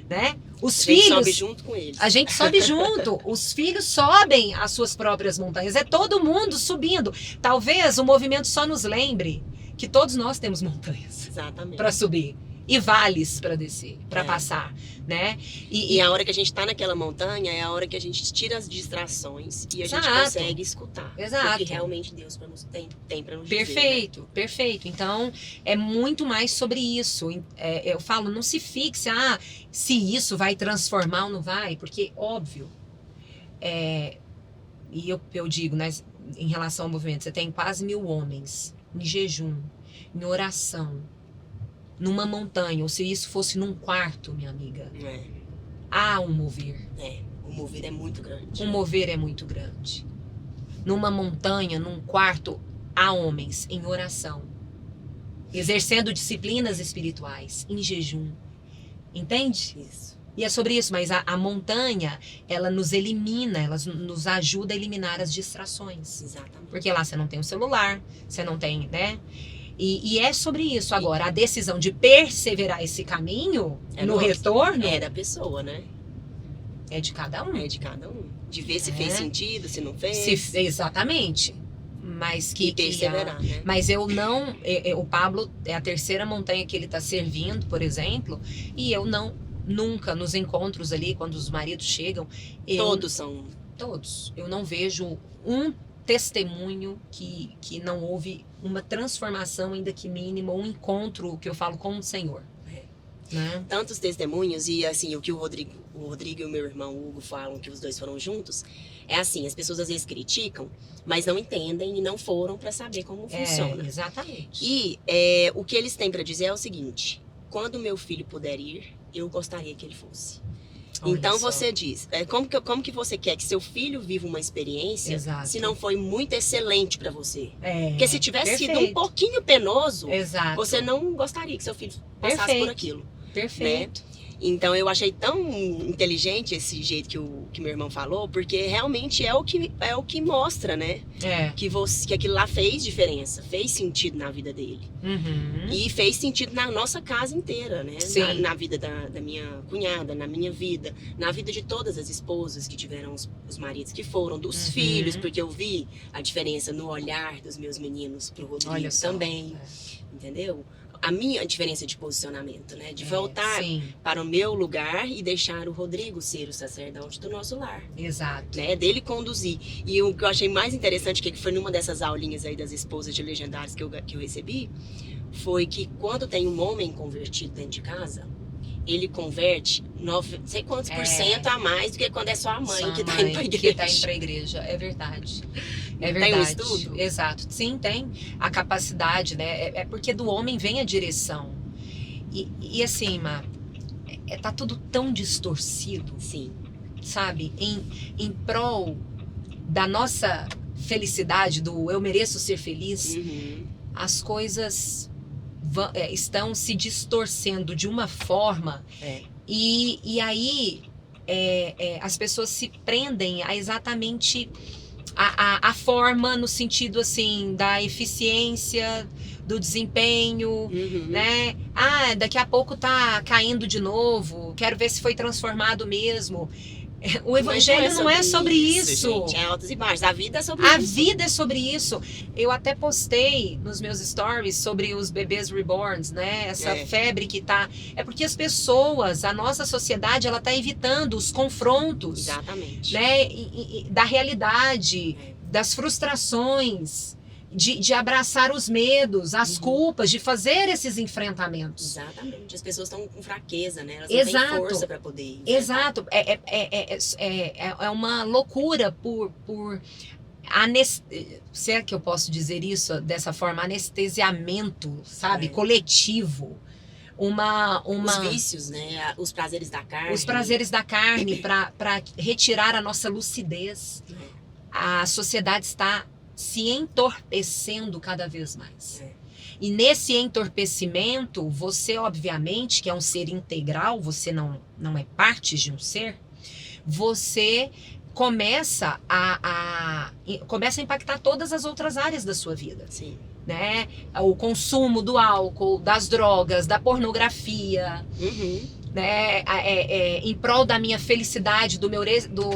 né? Os A gente filhos sobe junto com eles. a gente sobe junto, os filhos sobem as suas próprias montanhas, é todo mundo subindo. Talvez o movimento só nos lembre que todos nós temos montanhas Exatamente. para subir e vales para descer, para É. passar, né? E a hora que a gente tá naquela montanha é a hora que a gente tira as distrações e a gente Exato. consegue escutar. Exato. O que realmente Deus tem pra nos dizer. Perfeito, perfeito. Então, é muito mais sobre isso. Eu falo, não se fixe, se isso vai transformar ou não vai, porque, óbvio, e eu digo, né, em relação ao movimento, você tem quase 1000 homens em jejum, em oração, numa montanha, ou se isso fosse num quarto, minha amiga, né? há um mover. O mover é muito grande. O mover é muito grande. Numa montanha, num quarto, há homens em oração, exercendo disciplinas espirituais, em jejum. Entende? Isso. E é sobre isso, mas a montanha, ela nos elimina, ela nos ajuda a eliminar as distrações. Exatamente. Porque lá você não tem o celular, você não tem, né? E é sobre isso. Agora, a decisão de perseverar esse caminho, no nossa. retorno, É da pessoa, né? é de cada um. É de cada um. De ver se É. fez sentido, se não fez. Exatamente. Mas E perseverar, né? Mas eu não. O Pablo é a terceira montanha que ele está servindo, por exemplo, e eu não. Nunca nos encontros ali, quando os maridos chegam. Todos são. Todos. Eu não vejo um testemunho que não houve uma transformação, ainda que mínima, um encontro que eu falo com o Senhor. Né? Tantos testemunhos e assim, o que o Rodrigo e o meu irmão Hugo falam, que os dois foram juntos, é assim, as pessoas às vezes criticam, mas não entendem e não foram para saber como funciona. Exatamente. E o que eles têm para dizer é o seguinte: quando meu filho puder ir, eu gostaria que ele fosse. Olha Então só. você diz, como que você quer que seu filho viva uma experiência Exato. se não foi muito excelente para você? É, Porque se tivesse sido um perfeito. pouquinho penoso, Exato. você não gostaria que seu filho passasse Perfeito. por aquilo. Perfeito. Então eu achei tão inteligente esse jeito que meu irmão falou, porque realmente é o que mostra, né? Que aquilo lá fez diferença, fez sentido na vida dele. Uhum. E fez sentido na nossa casa inteira, né? Sim. Na vida da minha cunhada, na minha vida, na vida de todas as esposas que tiveram os maridos que foram, dos Uhum. filhos, porque eu vi a diferença no olhar dos meus meninos pro Rodrigo Olha só. também, entendeu? A minha diferença de posicionamento, né? De voltar Sim, para o meu lugar e deixar o Rodrigo ser o sacerdote do nosso lar, exato. né? Dele conduzir. E o que eu achei mais interessante, que foi numa dessas aulinhas aí das esposas de legendários que eu recebi, foi que quando tem um homem convertido dentro de casa, ele converte não sei quantos por cento a mais do que quando é só a mãe Só que a tá indo pra mãe igreja. que tá indo pra igreja. É verdade. É Tem verdade. um estudo? Exato. Sim, tem a capacidade, né? É porque do homem vem a direção. E assim, Má, tá tudo tão distorcido, Sim. sabe? Em prol da nossa felicidade, do eu mereço ser feliz, Uhum. as coisas estão se distorcendo de uma forma e aí as pessoas se prendem a exatamente a forma no sentido assim da eficiência, do desempenho, né? Ah, daqui a pouco tá caindo de novo, quero ver se foi transformado mesmo. O evangelho não é sobre isso. Gente, é altos e baixos. A vida é sobre A isso. vida é sobre isso. Eu até postei nos meus stories sobre os bebês reborns, né? Essa febre que tá. É porque as pessoas, a nossa sociedade, ela tá evitando os confrontos. Exatamente. Né? Da realidade, das frustrações, de abraçar os medos, as culpas, de fazer esses enfrentamentos. Exatamente. As pessoas estão com fraqueza, né? Elas Exato. não têm força para poder enfrentar. Exato. É uma loucura por se é que eu posso dizer isso dessa forma, anestesiamento, sabe? Coletivo. Os vícios, né? Os prazeres da carne. Os prazeres da carne para retirar a nossa lucidez. A sociedade está se entorpecendo cada vez mais. E nesse entorpecimento, você obviamente, que é um ser integral, você não é parte de um ser, você começa a impactar todas as outras áreas da sua vida. Sim. Né? O consumo do álcool, das drogas, da pornografia, né? Em prol da minha felicidade, do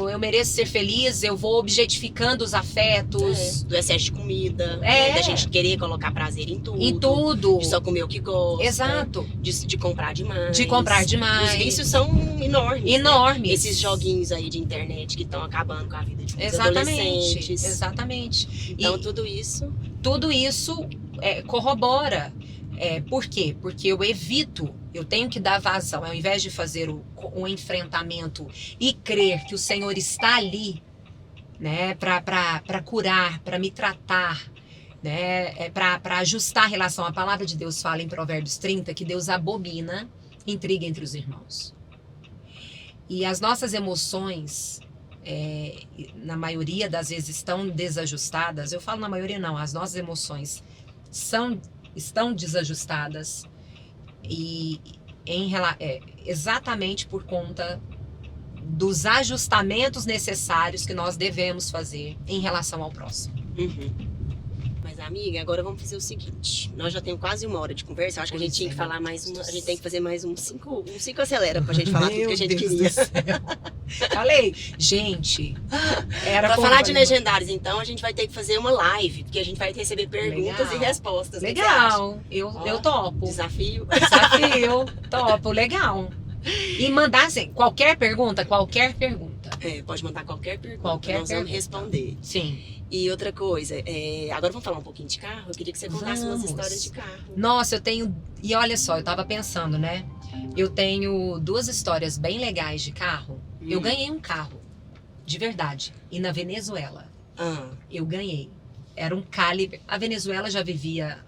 eu mereço ser feliz, eu vou objetificando os afetos. Do excesso de comida, né? Da gente querer colocar prazer em tudo. Em tudo. De só comer o que gosta. Exato. De comprar demais. De comprar demais. Os vícios são enormes. Enormes. Né? Esses joguinhos aí de internet que estão acabando com a vida de muitos adolescentes. Exatamente. Então tudo isso corrobora. Por quê? Porque eu tenho que dar vazão, ao invés de fazer o enfrentamento e crer que o Senhor está ali, né, para curar, para me tratar, né, para ajustar a relação. A palavra de Deus fala em Provérbios 30 que Deus abomina intriga entre os irmãos. E as nossas emoções, na maioria das vezes, estão desajustadas. Eu falo na maioria não, as nossas emoções estão desajustadas e exatamente por conta dos ajustamentos necessários que nós devemos fazer em relação ao próximo. Mas amiga, agora vamos fazer o seguinte, nós já temos quase 1 hora de conversa, eu acho que a gente tinha que falar a gente tem que fazer mais uns 5 acelera pra gente falar tudo que a gente queria. Falei, gente, pra falar de legendários, então, a gente vai ter que fazer uma live, porque a gente vai receber perguntas e respostas. Legal, eu topo. Desafio, topo, legal. E mandar assim, qualquer pergunta. Pode mandar qualquer pergunta, nós vamos responder. Sim. E outra coisa, agora vamos falar um pouquinho de carro? Eu queria que você contasse umas histórias de carro. Nossa, eu tenho... E olha só, eu tava pensando, né? Eu tenho 2 histórias bem legais de carro. Eu ganhei um carro, de verdade. E na Venezuela, eu ganhei. Era um Caliber. A Venezuela já vivia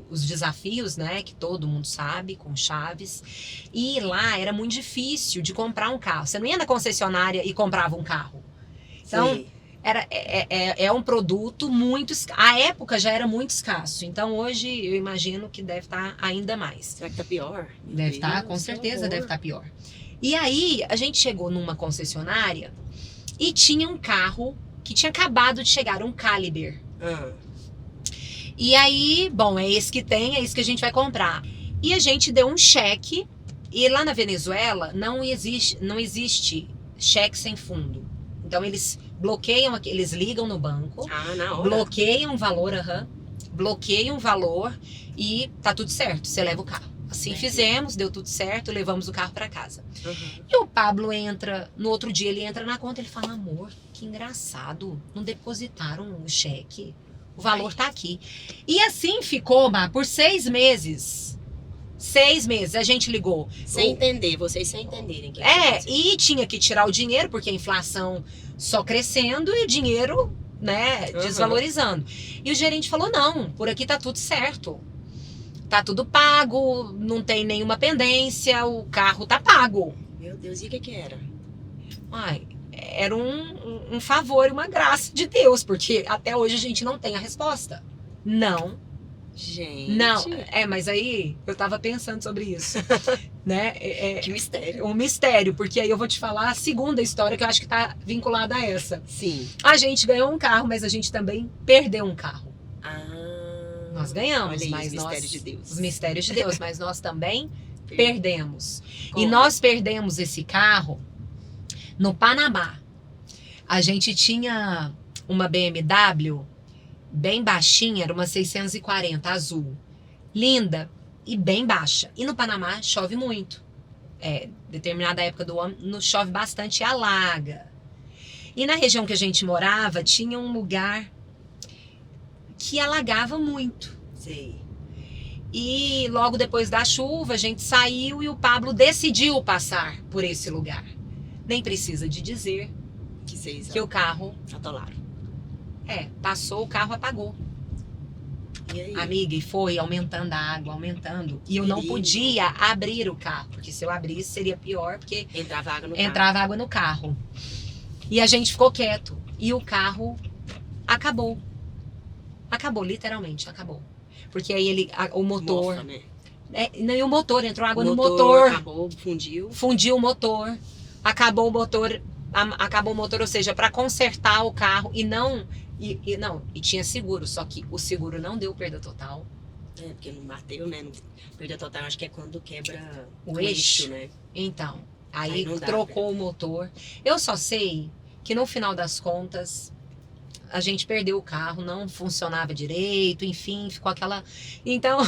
os desafios, né? Que todo mundo sabe, com chaves. E lá era muito difícil de comprar um carro. Você não ia na concessionária e comprava um carro. Então... Sim. É um produto muito escasso. A época já era muito escasso. Então hoje eu imagino que deve estar ainda mais. Será que tá pior? Deve estar, com certeza deve estar pior. E aí a gente chegou numa concessionária e tinha um carro que tinha acabado de chegar, um Caliber. E aí, bom, é esse que a gente vai comprar. E a gente deu um cheque. E lá na Venezuela não existe cheque sem fundo. Então eles bloqueiam, eles ligam no banco, na hora. bloqueiam o valor e tá tudo certo, você leva o carro. Assim fizemos, deu tudo certo, levamos o carro para casa. E o Pablo entra, no outro dia ele entra na conta, ele fala, amor, que engraçado, não depositaram o cheque, o valor tá aqui. E assim ficou, por 6 meses. 6 meses, a gente ligou. Vocês sem entenderem. E tinha que tirar o dinheiro, porque a inflação só crescendo e o dinheiro, né, desvalorizando. E o gerente falou, não, por aqui tá tudo certo. Tá tudo pago, não tem nenhuma pendência, o carro tá pago. Meu Deus, e o que era? Era um favor e uma graça de Deus, porque até hoje a gente não tem a resposta. Não. Gente. Não, mas aí eu tava pensando sobre isso. né? Que mistério. Um mistério, porque aí eu vou te falar a segunda história que eu acho que está vinculada a essa. Sim. A gente ganhou um carro, mas a gente também perdeu um carro. Nós ganhamos, olha aí, mas os mistérios de Deus. Os mistérios de Deus, mas nós também perdemos. Como? E nós perdemos esse carro no Panamá. A gente tinha uma BMW bem baixinha, era uma 640 azul. Linda e bem baixa. E no Panamá chove muito. Determinada época do ano chove bastante e alaga. E na região que a gente morava, tinha um lugar que alagava muito. Sei. E logo depois da chuva, a gente saiu e o Pablo decidiu passar por esse lugar. Nem precisa de dizer que o carro atolaram. Passou, o carro apagou. E aí? Amiga, e foi aumentando a água, aumentando. E eu não podia abrir o carro, porque se eu abrisse seria pior, porque entrava água no carro. E a gente ficou quieto. E o carro acabou. Acabou, literalmente, acabou. Porque aí o motor... Mofa, né? E o motor, entrou água no motor. Acabou, fundiu. Fundiu o motor. Acabou o motor, ou seja, para consertar o carro e não... E tinha seguro, só que o seguro não deu perda total. Porque não bateu, né? Perda total, acho que é quando quebra o eixo, né? Então, aí não dá, trocou o motor. Eu só sei que no final das contas a gente perdeu o carro, não funcionava direito, enfim, ficou aquela... Então,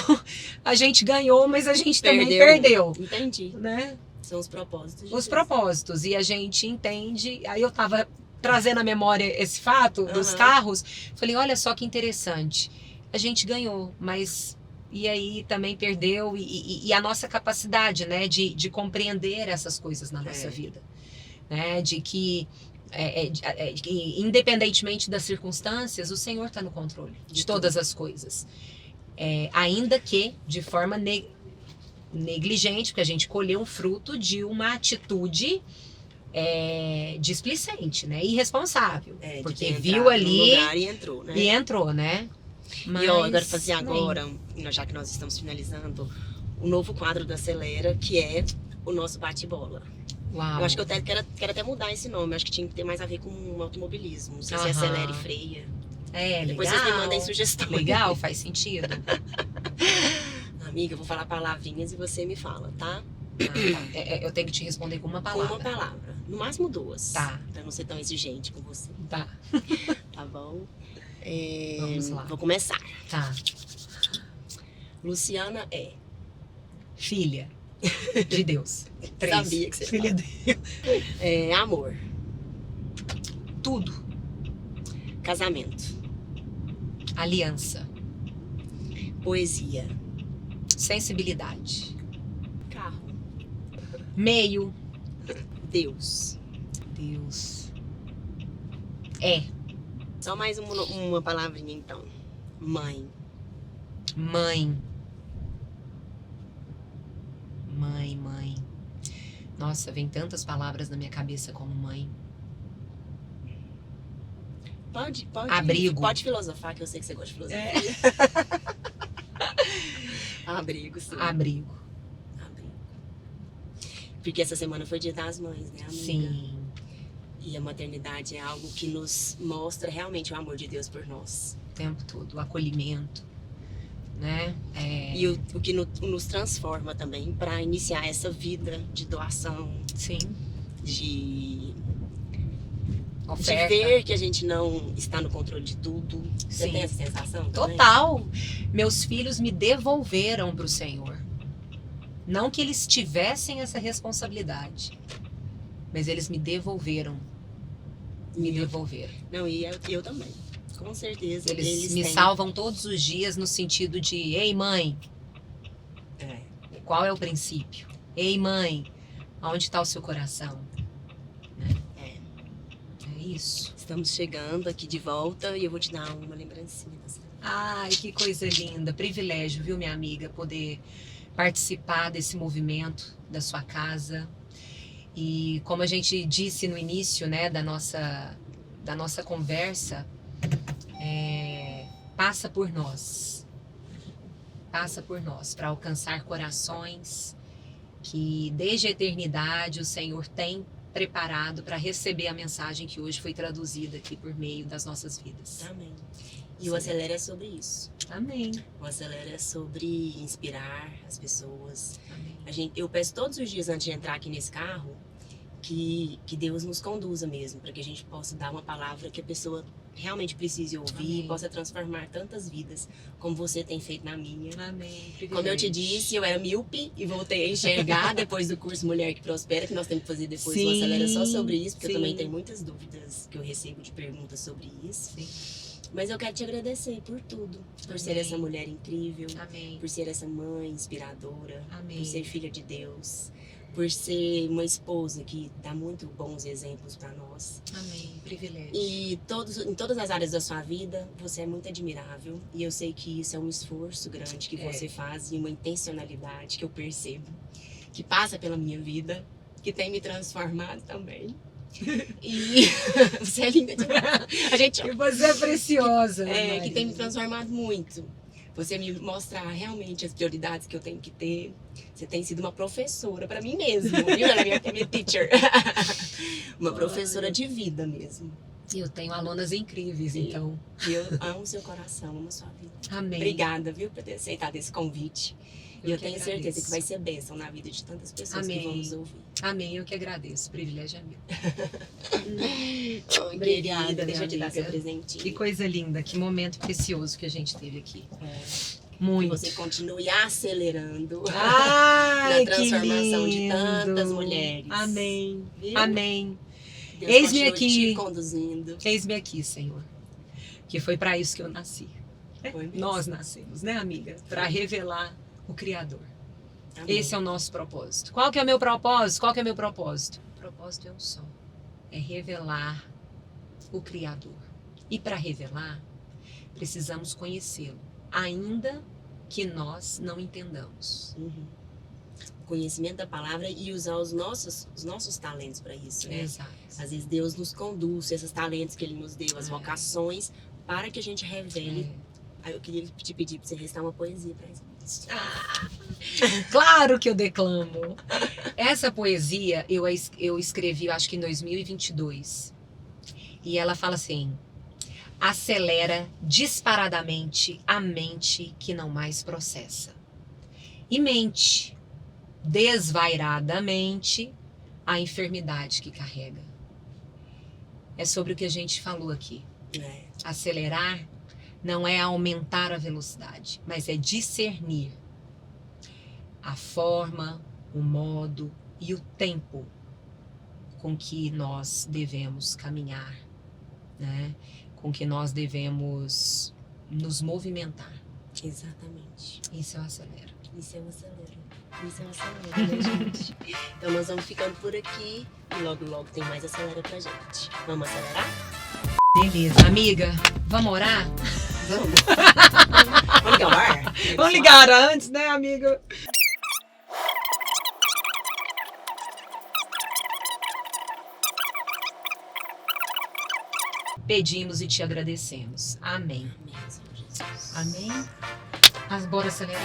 a gente ganhou, mas a gente também perdeu. Entendi. Né? São os propósitos. Os propósitos. E a gente entende... Aí eu tava trazendo à memória esse fato dos carros. Falei, olha só que interessante. A gente ganhou, mas... E aí também perdeu. E a nossa capacidade, né? De compreender essas coisas na nossa vida. Né? De que... independentemente das circunstâncias, o Senhor está no controle de todas as coisas. Ainda que de forma negligente, porque a gente colheu um fruto de uma atitude displicente, né? Irresponsável. Porque viu ali e entrou, né? E entrou, né? Mas, e ó, agora fazer agora, já que nós estamos finalizando, o novo quadro da Acelera, que é o nosso bate-bola. Uau. Eu acho que eu quero até mudar esse nome. Eu acho que tinha que ter mais a ver com automobilismo. Não sei se acelera e freia. legal. Depois vocês me mandem sugestões. Legal, faz sentido. Amiga, eu vou falar palavrinhas e você me fala, tá? Eu tenho que te responder com uma palavra. Com uma palavra. No máximo 2. Tá. Pra não ser tão exigente com você. Tá. Tá bom? Vamos lá. Vou começar. Tá. Luciana é... filha de Deus. 3. Sabia que você filha de Deus. Amor. Tudo. Casamento. Aliança. Poesia. Sensibilidade. Carro. Meio. Deus. Deus. Só mais uma palavrinha então. Mãe. Mãe. Mãe. Nossa, vem tantas palavras na minha cabeça como mãe. Pode. Abrigo. Pode filosofar, que eu sei que você gosta de filosofia. Abrigo, sim. Abrigo. Porque essa semana foi Dia das Mães, né, amiga? Sim. E a maternidade é algo que nos mostra realmente o amor de Deus por nós. O tempo todo, o acolhimento, né? E o que nos transforma também para iniciar essa vida de doação. Sim. De Oferta. ver que a gente não está no controle de tudo. Você Sim. tem essa sensação também? Total. Meus filhos me devolveram para o Senhor. Não que eles tivessem essa responsabilidade, mas eles me devolveram. Devolveram. Não, e eu também. Com certeza. Eles me salvam todos os dias no sentido de: ei, mãe, qual é o princípio? Ei, mãe, aonde está o seu coração? É isso. Estamos chegando aqui de volta e eu vou te dar uma lembrancinha. Ai, que coisa linda. Privilégio, viu, minha amiga, poder participar desse movimento da sua casa. E como a gente disse no início, né, da nossa conversa, passa por nós para alcançar corações que desde a eternidade o Senhor tem preparado para receber a mensagem que hoje foi traduzida aqui por meio das nossas vidas. Amém. E o Acelera é sobre isso. Amém. O Acelera é sobre inspirar as pessoas. Amém. Eu peço todos os dias antes de entrar aqui nesse carro que Deus nos conduza mesmo, para que a gente possa dar uma palavra que a pessoa realmente precise ouvir, Amém. possa transformar tantas vidas, como você tem feito na minha. Amém. Como eu te disse, eu era míope e voltei a enxergar depois do curso Mulher que Prospera, que nós temos que fazer depois um Acelera só sobre isso, porque eu também tenho muitas dúvidas que eu recebo de perguntas sobre isso. Sim. Mas eu quero te agradecer por tudo, por ser essa mulher incrível, Amém. por ser essa mãe inspiradora, Amém. por ser filha de Deus, por ser uma esposa que dá muito bons exemplos para nós. Amém. Privilégio. E em todas as áreas da sua vida, você é muito admirável. E eu sei que isso é um esforço grande que você faz e uma intencionalidade que eu percebo, que passa pela minha vida, que tem me transformado também. E você é linda demais. E você é preciosa. Que tem me transformado muito. Você me mostra realmente as prioridades que eu tenho que ter. Você tem sido uma professora para mim mesmo, viu? Ela é minha teacher. Uma professora de vida mesmo. Eu tenho alunas incríveis, então. E eu amo seu coração, amo sua vida. Amém. Obrigada, viu, por ter aceitado esse convite. E eu tenho certeza agradeço. que vai ser bênção na vida de tantas pessoas Amém. que vão nos ouvir. Amém, eu que agradeço. O privilégio é meu. Obrigada, Querida, deixa eu te dar minha seu presentinho. Que coisa linda, que momento precioso que a gente teve aqui. Que Muito. você continue acelerando Ai, na transformação que de tantas lindo. mulheres. Amém. Viu? Amém. Deus Eis-me continue aqui. te conduzindo. Eis-me aqui, Senhor. Que foi para isso que eu nasci. Foi mesmo. Nós nascemos, né, amiga? Para revelar o Criador. Amém. Esse é o nosso propósito. Qual que é o meu propósito? Qual que é o meu propósito? O propósito é um só. É revelar o Criador. E para revelar, precisamos conhecê-lo, ainda que nós não entendamos. Uhum. O conhecimento da palavra e usar os nossos talentos para isso, né? Exato. Às vezes Deus nos conduz, esses talentos que Ele nos deu, as vocações, para que a gente revele. Aí eu queria te pedir para você restar uma poesia para isso. Claro que eu declamo. Essa poesia eu escrevi, acho que em 2022. E ela fala assim: acelera disparadamente a mente que não mais processa. E mente desvairadamente a enfermidade que carrega. É sobre o que a gente falou aqui. Acelerar não é aumentar a velocidade, mas é discernir a forma, o modo e o tempo com que nós devemos caminhar, né? Com que nós devemos nos movimentar. Exatamente. Isso é o acelera. Isso é um acelero. Isso é um acelero, né, gente? Então nós vamos ficando por aqui e logo, logo tem mais acelera pra gente. Vamos acelerar? Beleza, amiga, vamos orar? Vamos. Vamos ligar o ar? Vamos ligar antes, né, amiga? Pedimos e te agradecemos. Amém. Amém, Senhor Jesus. Amém. Mas bora acelerar?